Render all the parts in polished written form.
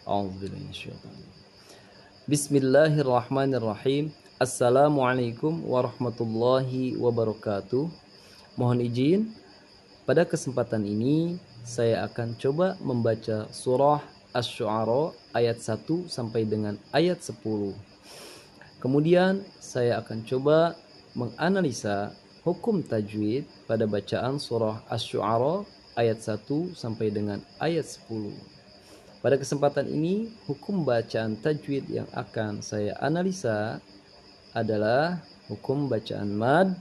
A'udzubillahi minasyaitonir rajim. Bismillahirrahmanirrahim. Assalamualaikum warahmatullahi wabarakatuh. Mohon izin, pada kesempatan ini saya akan coba membaca surah Asy-Syu'ara ayat 1 sampai dengan ayat 10. Kemudian saya akan coba menganalisa hukum tajwid pada bacaan surah Asy-Syu'ara ayat 1 sampai dengan ayat 10. Pada kesempatan ini, hukum bacaan tajwid yang akan saya analisa adalah hukum bacaan mad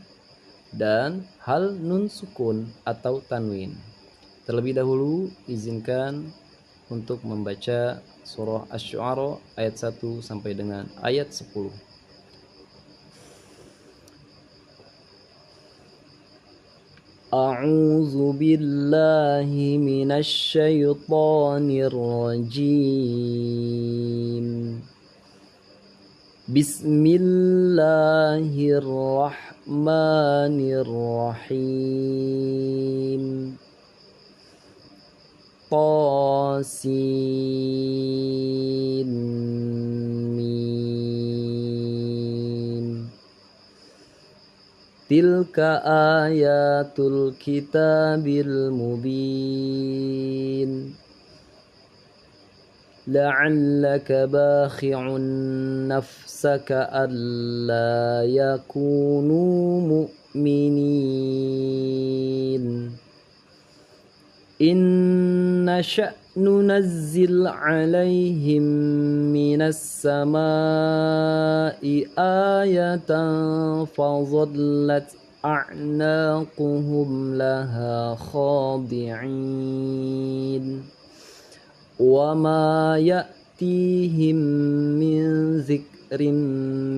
dan hal nun sukun atau tanwin. Terlebih dahulu, izinkan untuk membaca surah Asy-Syu'ara ayat 1 sampai dengan ayat 10. A'udzu billahi minasy syaithanir rajim. Bismillahirrahmanirrahim. Qasin mim. Tilka ayatul kitabil mubin. La'allaka bakhi'un nafsaka alla yakunu mu'minin. Inna sya'nu nazzil 'alaihim minas sama'i ayatan fadhallat a'naquhum laha khadi'in. Wa ma ya'tihim min dzikrin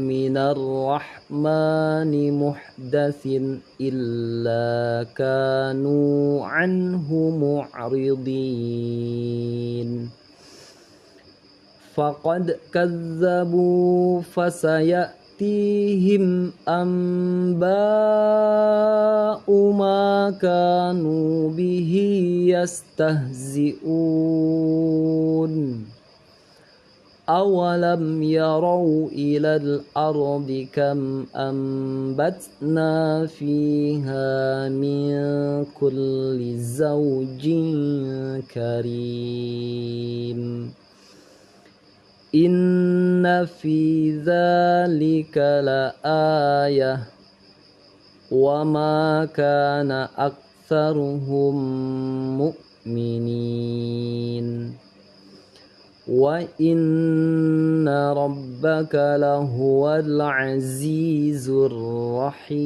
minar rahmani muhdatsin illa kanu anhu mu'ridin. Faqad kazzabu fasayatihim anba'u ma kanu bihi yastahzi'un. Awalam yarau ilal ardi kam ambatna fiha min kulli zawjin karim. Inna fi dzalika laayah wa ma kana aktsaruhum mu'minin. Wa inna rabbaka lahuwal azizur rahim.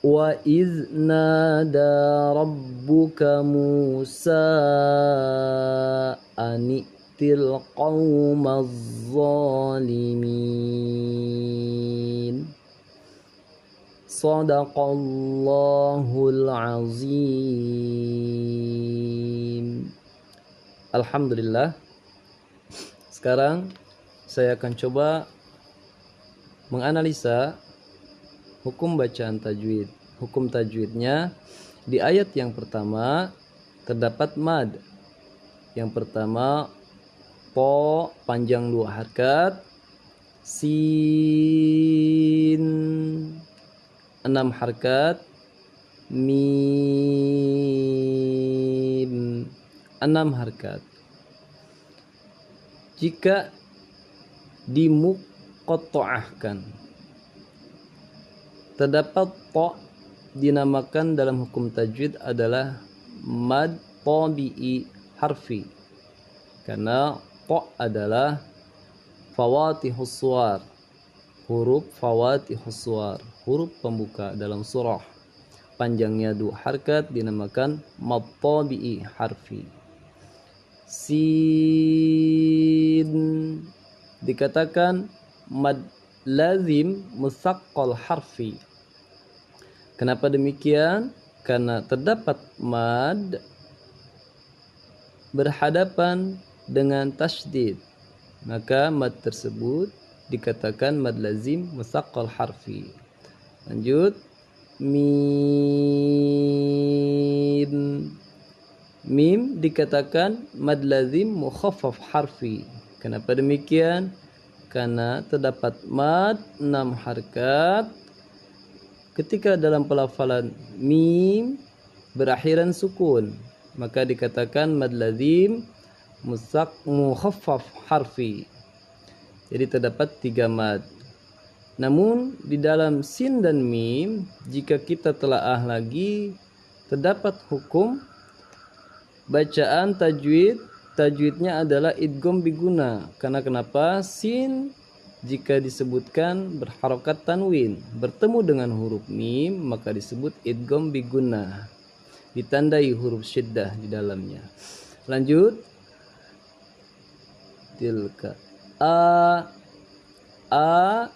Wa idh nada rabbuka Musa ani'til qaumaz zalimin. Shadaqallahul azim. Alhamdulillah. Sekarang saya akan coba menganalisa hukum bacaan tajwid. Hukum tajwidnya di ayat yang pertama terdapat mad. Yang pertama po panjang 2 harakat, sin 6 harakat, mim 6 harakat. Jika dimuqatta'ahkan, terdapat to dinamakan dalam hukum tajwid adalah mad tabi'i harfi, karena to adalah fawatihus suwar, huruf fawatihus suwar, huruf pembuka dalam surah. Panjangnya 2 harakat dinamakan mad tabi'i harfi. Sin dikatakan mad lazim musaqqal harfi. Kenapa demikian? Karena terdapat mad berhadapan dengan tasydid, maka mad tersebut dikatakan mad lazim musaqqal harfi. Lanjut, mim Mim dikatakan mad lazim mukhaffaf harfi. Kenapa demikian? Karena terdapat mad 6 harkat ketika dalam pelafalan mim berakhiran sukun, maka dikatakan mad lazim mukhaffaf harfi. Jadi terdapat 3 mad. Namun di dalam sin dan mim, jika kita telaah lagi, terdapat hukum bacaan tajwid. Tajwidnya adalah idgham biguna. Karena kenapa? Sin jika disebutkan berharokat tanwin bertemu dengan huruf mim, maka disebut idgham biguna, ditandai huruf syiddah di dalamnya. Lanjut. Tilka a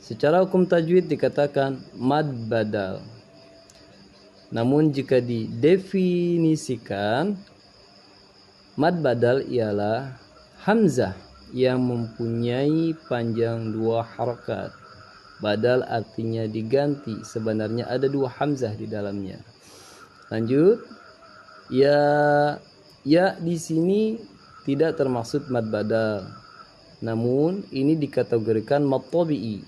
secara hukum tajwid dikatakan mad badal. Namun jika didefinisikan, mad badal ialah hamzah yang mempunyai panjang 2 harokat. Badal artinya diganti, sebenarnya ada 2 hamzah di dalamnya. Lanjut. Ya di sini tidak termaksud mad badal. Namun ini dikategorikan mad tabi'i.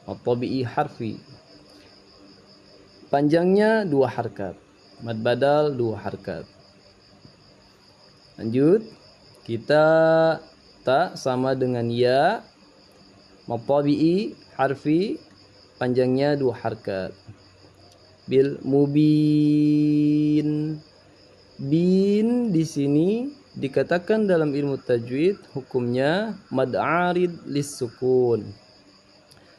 Mad tabi'i harfi. Panjangnya 2 harkat. Mad badal 2 harkat. Lanjut. Kita ta sama dengan ya. Mad tabi'i harfi, panjangnya 2 harkat. Bil mubin. Bin di sini dikatakan dalam ilmu tajwid hukumnya mad arid lis sukun.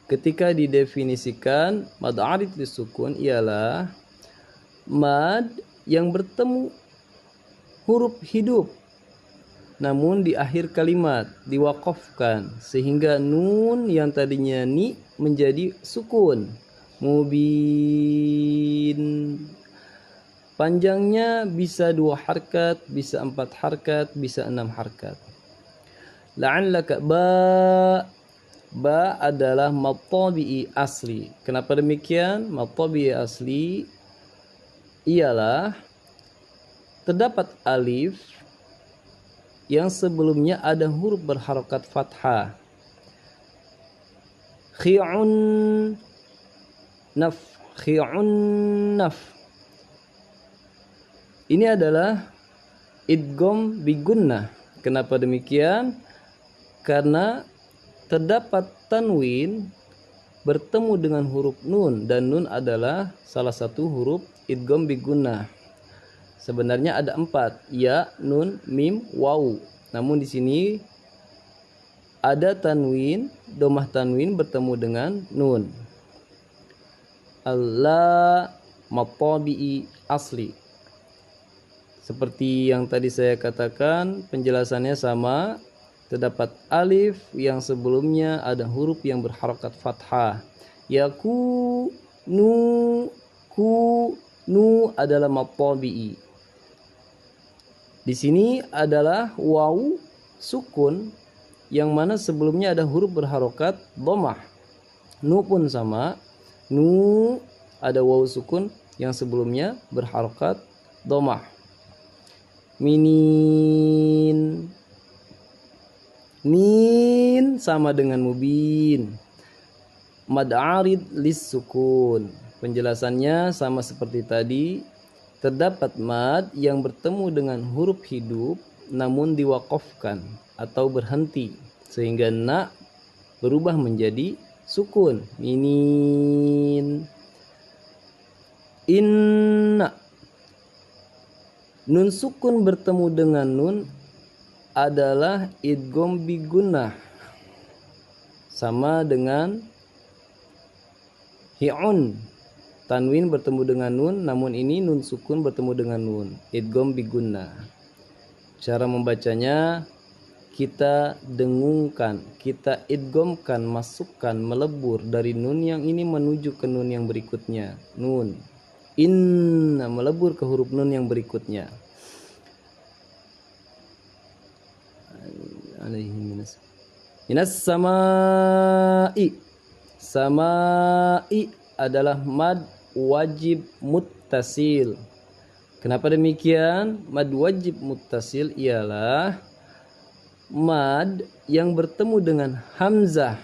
Ketika didefinisikan, mad arid lis sukun ialah mad yang bertemu huruf hidup namun di akhir kalimat diwakafkan sehingga nun yang tadinya ni menjadi sukun. Mubin. Panjangnya bisa 2 harkat, bisa 4 harkat, bisa 6 harkat. La'allaka ba adalah mad tabi'i asli. Kenapa demikian? Mad tabi'i asli ialah terdapat alif yang sebelumnya ada huruf berharokat fathah. Khi'un naf. Ini adalah idgham bigunnah. Kenapa demikian? Karena terdapat tanwin bertemu dengan huruf nun, dan nun adalah salah satu huruf idgham bigunnah. Sebenarnya ada 4, ya, nun, mim, waw. Namun di sini ada tanwin, domah tanwin bertemu dengan nun. Allah mad tabi'i asli. Seperti yang tadi saya katakan, penjelasannya sama. Terdapat alif yang sebelumnya ada huruf yang berharokat fathah. Yaku, nu adalah mad tabi'i. Di sini adalah waw sukun yang mana sebelumnya ada huruf berharokat dhammah. Nu pun sama. Nu ada waw sukun yang sebelumnya berharokat dhammah. Min sama dengan mubin. Mad arid lis sukun. Penjelasannya sama seperti tadi. Terdapat mad yang bertemu dengan huruf hidup namun diwakafkan atau berhenti sehingga na berubah menjadi sukun. Minin. Inna. Nun sukun bertemu dengan nun adalah idgham bigunnah, sama dengan hi'un. Tanwin bertemu dengan nun, namun ini nun sukun bertemu dengan nun, idgham bigunnah. Cara membacanya, kita dengungkan, kita idghamkan, masukkan, melebur dari nun yang ini menuju ke nun yang berikutnya. Nun. Inna, melebur ke huruf nun yang berikutnya. Minas sama'i. Sama'i adalah mad wajib muttasil. Kenapa demikian? Mad wajib muttasil ialah mad yang bertemu dengan hamzah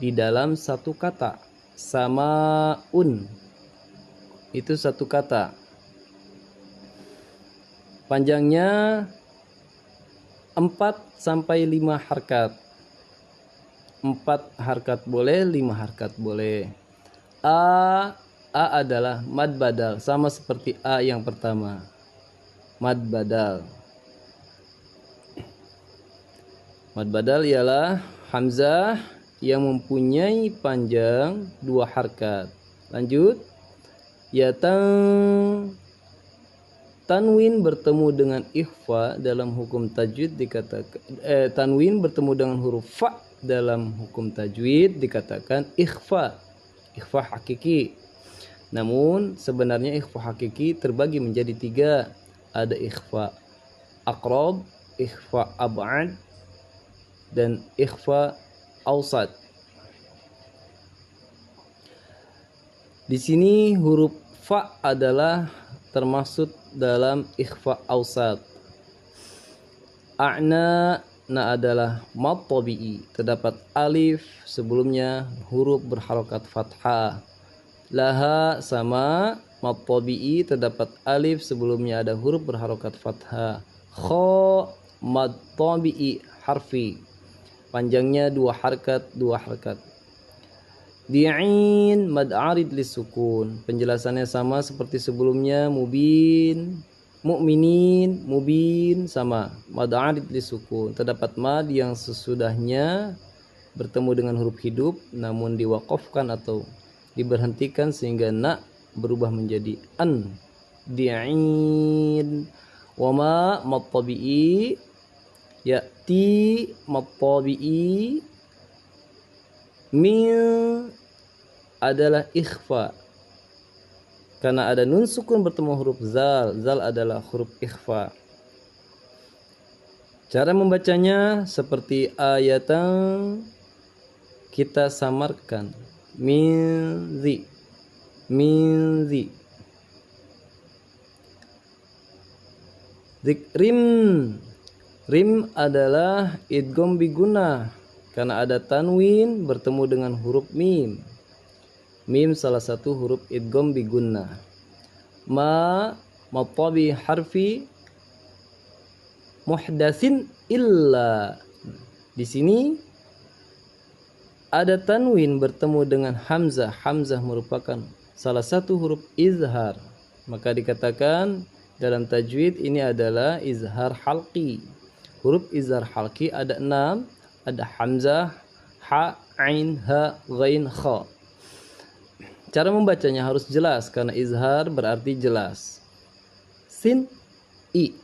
di dalam satu kata. Samaun itu satu kata. Panjangnya 4 sampai 5 harkat. 4 harkat boleh, 5 harkat boleh. A adalah mad badal, sama seperti a yang pertama. Mad badal. Mad badal ialah hamzah yang mempunyai panjang 2 harkat. Lanjut. Ya tanwin bertemu dengan ikhfa dalam hukum tajwid dikatakan tanwin bertemu dengan huruf fa dalam hukum tajwid dikatakan ikhfa hakiki. Namun sebenarnya ikhfa hakiki terbagi menjadi 3. Ada ikhfa aqrab, ikhfa ab'ad, dan ikhfa awsat. Di sini huruf fa adalah termasuk dalam ikhfa awsat. A'na adalah mad tabi'i, terdapat alif sebelumnya huruf berharokat fathah. Laha sama mad tabi'i, terdapat alif sebelumnya ada huruf berharokat fathah. Kha mad tabi'i harfi, panjangnya 2 harkat 2 harkat. Di'in mad arid lisukun, penjelasannya sama seperti sebelumnya. Mubin, mu'minin, mubin sama mad arid lisukun, terdapat mad yang sesudahnya bertemu dengan huruf hidup namun diwaqafkan atau diberhentikan sehingga na berubah menjadi an. Di'in. Wama mad tabi'i ya'ti mad tabi'i min adalah ikhfa karena ada nun sukun bertemu huruf zal. Zal adalah huruf ikhfa. Cara membacanya seperti ayatan, kita samarkan min zi. Rim adalah idgham bigunnah karena ada tanwin bertemu dengan huruf mim. Mim salah satu huruf idgham bigunnah. Matabi harfi muhdatsin illa. Di sini ada tanwin bertemu dengan hamzah. Hamzah merupakan salah satu huruf izhar. Maka dikatakan dalam tajwid ini adalah izhar halqi. Huruf izhar halqi ada 6. Ada hamzah, ha, ain, ha, ghain, kha. Cara membacanya harus jelas karena izhar berarti jelas. Sin, i.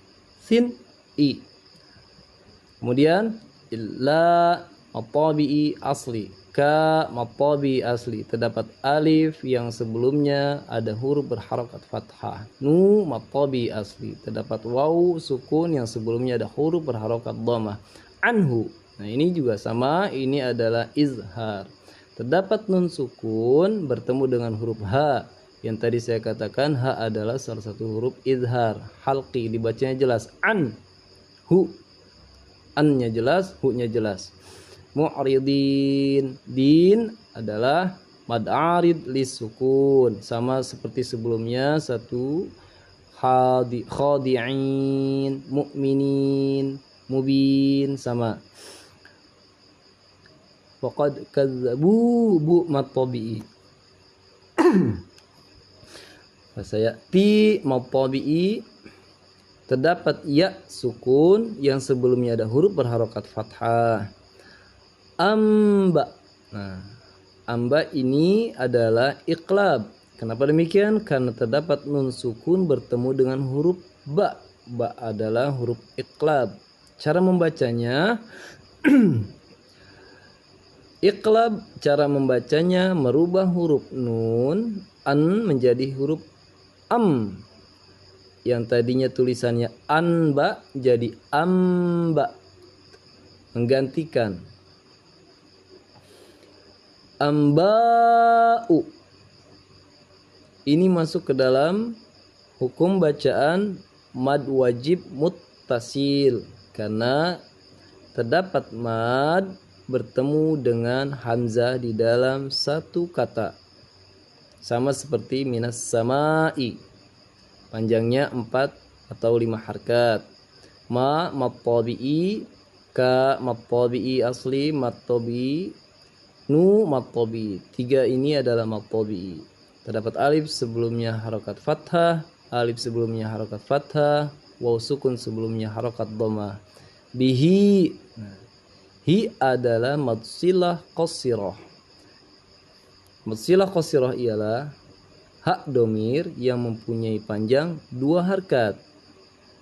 Kemudian illa matabi'i asli. Ka matabi'i asli. Terdapat alif yang sebelumnya ada huruf berharakat fathah. Nu matabi'i asli. Terdapat waw sukun yang sebelumnya ada huruf berharakat dhammah. Anhu. Nah ini juga sama, ini adalah izhar. Terdapat nun sukun bertemu dengan huruf ha. Yang tadi saya katakan ha adalah salah satu huruf izhar halqi, dibacanya jelas. An, hu, an-nya jelas, hu-nya jelas. Mu'ridin, din adalah mad arid lis sukun, sama seperti sebelumnya. 1 khadi'in, mu'minin, mubin sama. Faqad kadzabu bu matabi'i. Saya ti matabi'i, terdapat ya sukun yang sebelumnya ada huruf berharokat fathah. Amba. Nah, amba ini adalah iqlab. Kenapa demikian? Karena terdapat nun sukun bertemu dengan huruf ba. Ba adalah huruf iqlab. Cara membacanya iqlab, cara membacanya merubah huruf nun an menjadi huruf am. Yang tadinya tulisannya anba jadi amba, menggantikan. Amba'u ini masuk ke dalam Hukum bacaan mad wajib muttasil karena terdapat mad bertemu dengan hamzah di dalam satu kata. Sama seperti minas samai. Panjangnya 4 atau 5 harkat. Ma mad tabi'i, ka mad tabi'i asli, mad tabi'i, nu mad tabi'i. 3 ini adalah mad tabi'i. Terdapat alif sebelumnya harokat fathah, alif sebelumnya harokat fathah, waw sukun sebelumnya harokat dhammah. Bihi. Hi adalah mad silah qasirah. Mad silah qasirah ialah hak domir yang mempunyai panjang 2 harkat.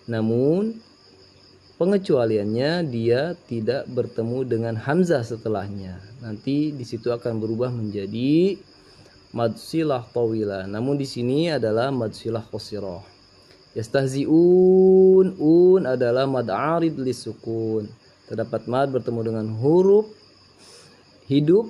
Namun pengecualiannya dia tidak bertemu dengan hamzah setelahnya. Nanti di situ akan berubah menjadi mad silah tawilah. Namun di sini adalah mad silah qasirah. Yastahzi'un, un adalah mad arid lisukun. Terdapat mad bertemu dengan huruf hidup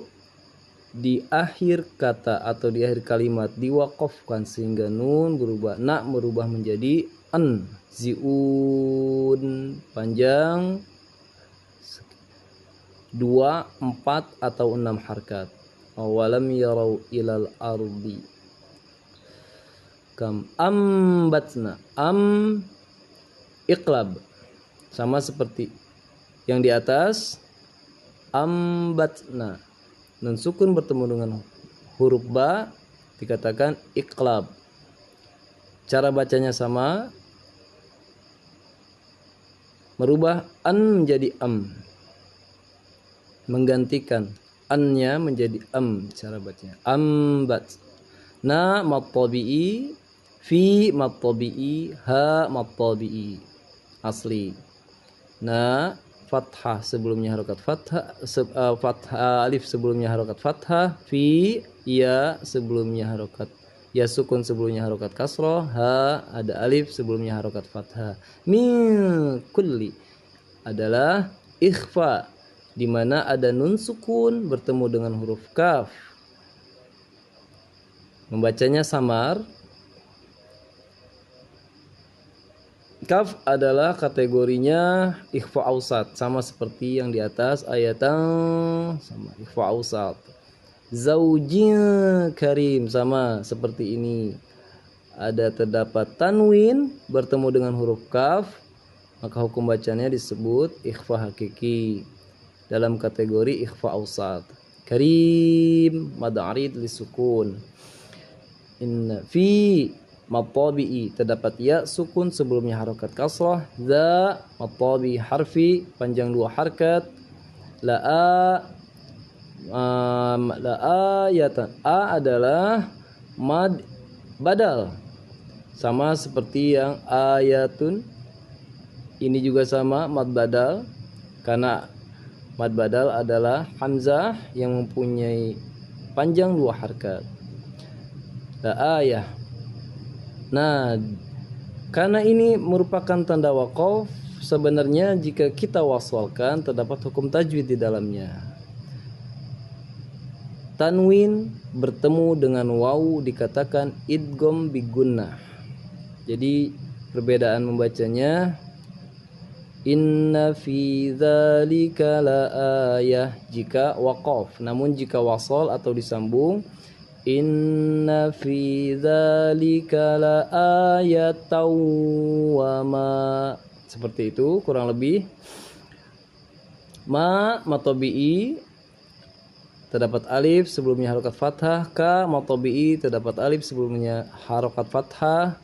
di akhir kata atau di akhir kalimat, diwaqafkan sehingga nun berubah, na berubah menjadi an. Ziun panjang 2, 4 atau 6 harkat. Awalam yarau ilal ardi kam ambatna. Iqlab sama seperti yang di atas. Ambatna, nun sukun bertemu dengan huruf ba dikatakan iqlab. Cara bacanya sama, merubah an menjadi menggantikan an-nya menjadi cara bacanya. Ambat. Na mad tabi'i, fi mad tabi'i, ha mad tabi'i asli. Na fathah sebelumnya harokat fathah, alif sebelumnya harokat fathah, fi ya sebelumnya harokat ya sukun sebelumnya harokat kasroh, ha ada alif sebelumnya harokat fathah. Min kulli adalah ikhfa di mana ada nun sukun bertemu dengan huruf kaf. Membacanya samar. Kaf adalah kategorinya ikhfa ausat, sama seperti yang di atas ayatan, sama ikhfa ausat. Zaujin karim sama seperti ini. Ada terdapat tanwin bertemu dengan huruf kaf, maka hukum bacanya disebut ikhfa hakiki dalam kategori ikhfa ausat. Karim mad arid lisukun. Inna fi mad tabi'i terdapat ya sukun sebelumnya harokat kasrah. Za mad tabi'i harfi panjang 2 harkat. La ayatan, a adalah mad badal sama seperti yang ayatun. Ini juga sama mad badal karena mad badal adalah hamzah yang mempunyai panjang 2 harkat. La ayah. Nah, karena ini merupakan tanda waqaf, sebenarnya jika kita wasalkan terdapat hukum tajwid di dalamnya. Tanwin bertemu dengan waw dikatakan idgham bi gunnah. Jadi perbedaan membacanya, inna fi dzalika la ayah jika waqaf, namun jika wasal atau disambung, inna fi dzalika la ayatan wa ma, seperti itu kurang lebih. Ma matabi'i terdapat alif sebelumnya harokat fathah. Ka matabi'i terdapat alif sebelumnya harokat fathah.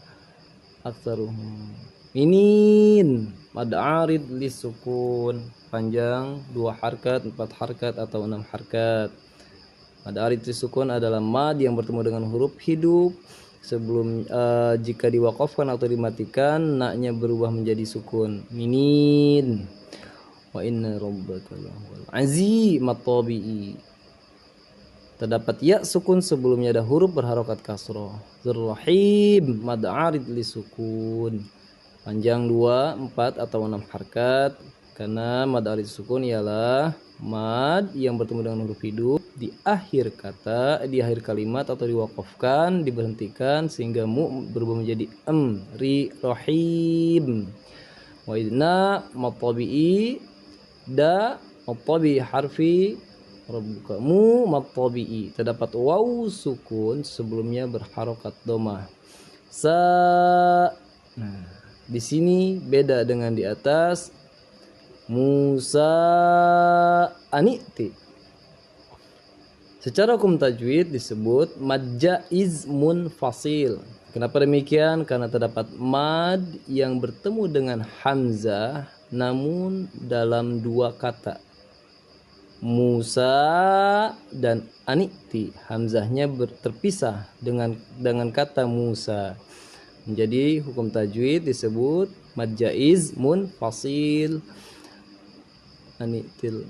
Aktsaruhum minin mad arid lisukun panjang 2 harkat, 4 harkat atau 6 harkat. Mad arid lisukun adalah mad yang bertemu dengan huruf hidup sebelum jika diwaqafkan atau dimatikan, na-nya berubah menjadi sukun. Minin. Wa inna rabbaka lahuwal aziz matabi'i terdapat ya sukun sebelumnya ada huruf berharokat kasroh. Zurrahim mad arid lisukun panjang 2, 4 atau 6 harkat. Karena mad arid sukun ialah mad yang bertemu dengan huruf hidup di akhir kata, di akhir kalimat atau diwakafkan, diberhentikan sehingga mu berubah menjadi rahim. Wa idna mad tabi'i da mad tabi'i harfi rabbuka mu mad tabi'i. Terdapat waw sukun sebelumnya berharokat domah. Nah, di sini beda dengan di atas. Musa aniti. Secara hukum tajwid disebut mad jaiz munfasil. Kenapa demikian? Karena terdapat mad yang bertemu dengan hamzah namun dalam dua kata. Musa dan aniti, hamzahnya terpisah dengan kata Musa. Menjadi hukum tajwid disebut mad jaiz munfasil. Anitil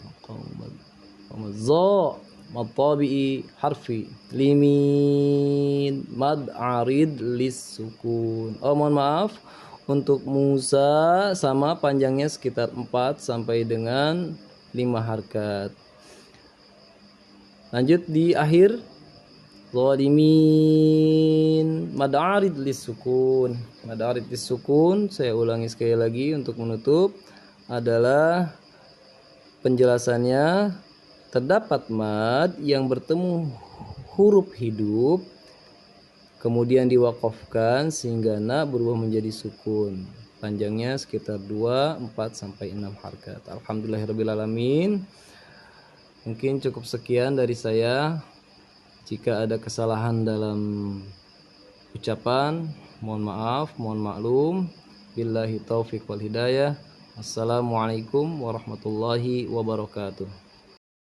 za mad tabi'i harfi limin mad arid lis sukun. Oh, mohon maaf, untuk Musa sama panjangnya sekitar 4 sampai dengan 5 harkat. Lanjut di akhir zalimin mad arid lis sukun. Mad arid lis sukun, saya ulangi sekali lagi untuk menutup, adalah penjelasannya terdapat mad yang bertemu huruf hidup kemudian diwakafkan sehingga na berubah menjadi sukun. Panjangnya sekitar 2, 4 sampai 6 harkat. Alhamdulillahirabbil alamin. Mungkin cukup sekian dari saya. Jika ada kesalahan dalam ucapan, mohon maaf, mohon maklum. Billahi taufiq wal hidayah. Assalamualaikum warahmatullahi wabarakatuh.